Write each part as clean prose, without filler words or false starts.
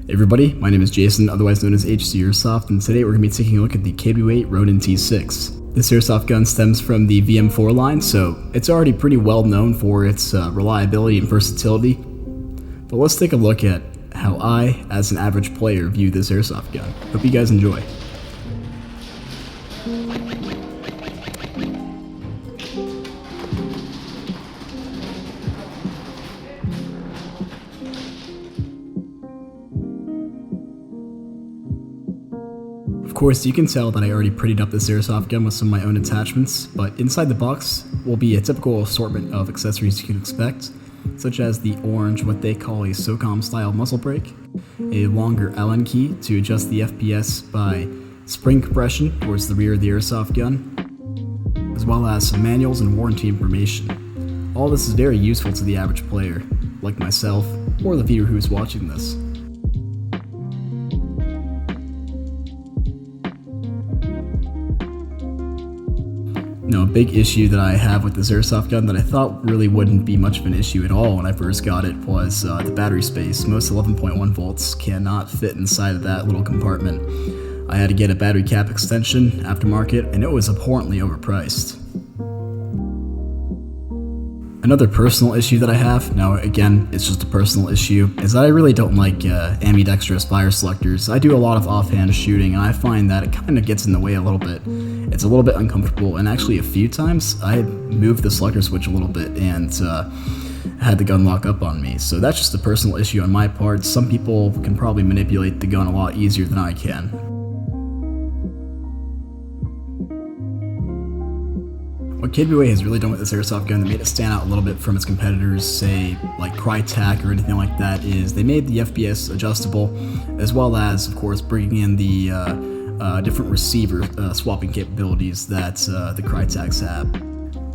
Hey everybody, my name is Jason, otherwise known as HC Airsoft, and today we're going to be taking a look at the KB8 Ronin T6. This airsoft gun stems from the VM4 line, so it's already pretty well known for its reliability and versatility. But let's take a look at how I, as an average player, view this airsoft gun. Hope you guys enjoy. Of course, you can tell that I already prettied up this airsoft gun with some of my own attachments, but inside the box will be a typical assortment of accessories you can expect, such as the orange, what they call a SOCOM style muzzle brake, a longer Allen key to adjust the FPS by spring compression towards the rear of the airsoft gun, as well as some manuals and warranty information. All this is very useful to the average player, like myself, or the viewer who is watching this. Now, a big issue that I have with this airsoft gun that I thought really wouldn't be much of an issue at all when I first got it was the battery space. Most 11.1 volts cannot fit inside of that little compartment. I had to get a battery cap extension aftermarket, and it was abhorrently overpriced. Another personal issue that I have, now again, it's just a personal issue, is that I really don't like ambidextrous fire selectors. I do a lot of offhand shooting, and I find that it kind of gets in the way a little bit. It's a little bit uncomfortable, and actually a few times I moved the selector switch a little bit and had the gun lock up on me. So that's just a personal issue on my part. Some people can probably manipulate the gun a lot easier than I can. What KB8 has really done with this airsoft gun that made it stand out a little bit from its competitors, say like Crytek or anything like that, is they made the FPS adjustable, as well as, of course, bringing in the different receiver swapping capabilities that the Cryteks have.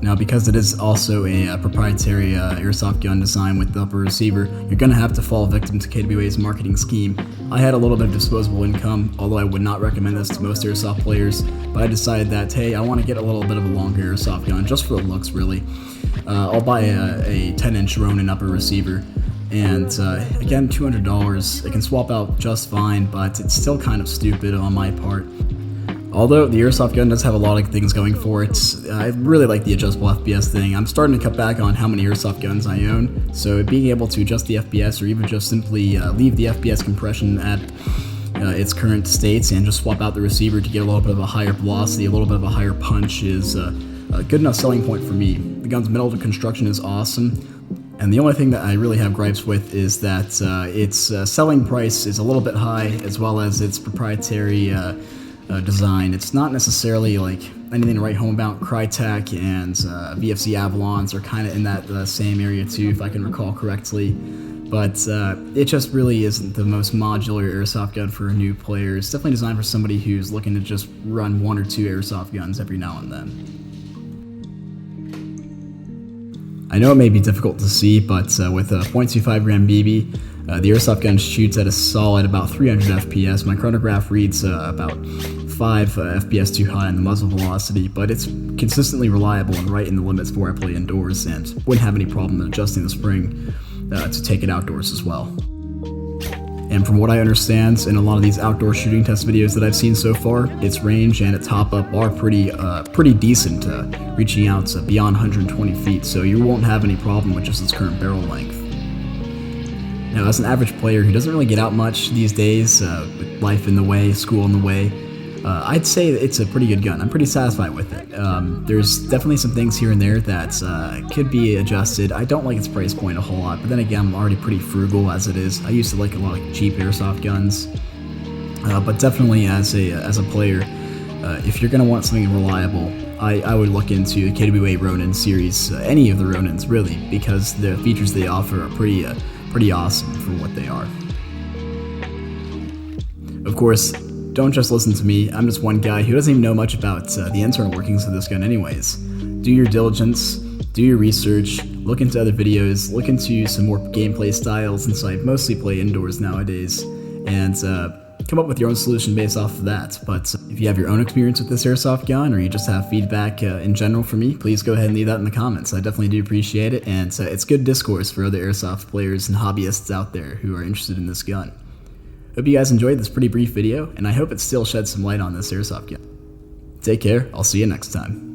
Now, because it is also a proprietary airsoft gun design with the upper receiver, you're going to have to fall victim to KB8's marketing scheme. I had a little bit of disposable income, although I would not recommend this to most airsoft players, but I decided that, hey, I want to get a little bit of a longer airsoft gun, just for the looks, really. I'll buy a 10-inch Ronin upper receiver, and again, $200. It can swap out just fine, but it's still kind of stupid on my part. Although the airsoft gun does have a lot of things going for it, I really like the adjustable FPS thing. I'm starting to cut back on how many airsoft guns I own, so being able to adjust the FPS or even just simply leave the FPS compression at its current states and just swap out the receiver to get a little bit of a higher velocity, a little bit of a higher punch is a good enough selling point for me. The gun's metal construction is awesome, and the only thing that I really have gripes with is that its selling price is a little bit high, as well as its proprietary design. It's not necessarily like anything to write home about. Crytek and VFC Avalons are kind of in that same area too, if I can recall correctly. But it just really isn't the most modular airsoft gun for a new player. It's definitely designed for somebody who's looking to just run one or two airsoft guns every now and then. I know it may be difficult to see, but with a .25 gram BB, the airsoft gun shoots at a solid about 300 FPS. My chronograph reads about 5 FPS too high on the muzzle velocity, but it's consistently reliable and right in the limits for where I play indoors, and wouldn't have any problem adjusting the spring to take it outdoors as well. And from what I understand, in a lot of these outdoor shooting test videos that I've seen so far, its range and its top up are pretty decent, reaching out beyond 120 feet, so you won't have any problem with just its current barrel length. Now, as an average player who doesn't really get out much these days, with life in the way, school in the way, I'd say it's a pretty good gun. I'm pretty satisfied with it. There's definitely some things here and there that could be adjusted. I don't like its price point a whole lot, but then again, I'm already pretty frugal as it is. I used to like a lot of cheap airsoft guns, but definitely as a player, if you're going to want something reliable, I would look into the KB8 Ronin series, any of the Ronins really, because the features they offer are pretty awesome for what they are. Of course, don't just listen to me. I'm just one guy who doesn't even know much about the internal workings of this gun anyways. Do your diligence, do your research, look into other videos, look into some more gameplay styles since I mostly play indoors nowadays, and come up with your own solution based off of that. But if you have your own experience with this airsoft gun, or you just have feedback in general for me, please go ahead and leave that in the comments. I definitely do appreciate it, and it's good discourse for other airsoft players and hobbyists out there who are interested in this gun. Hope you guys enjoyed this pretty brief video, and I hope it still sheds some light on this airsoft gun. Take care, I'll see you next time.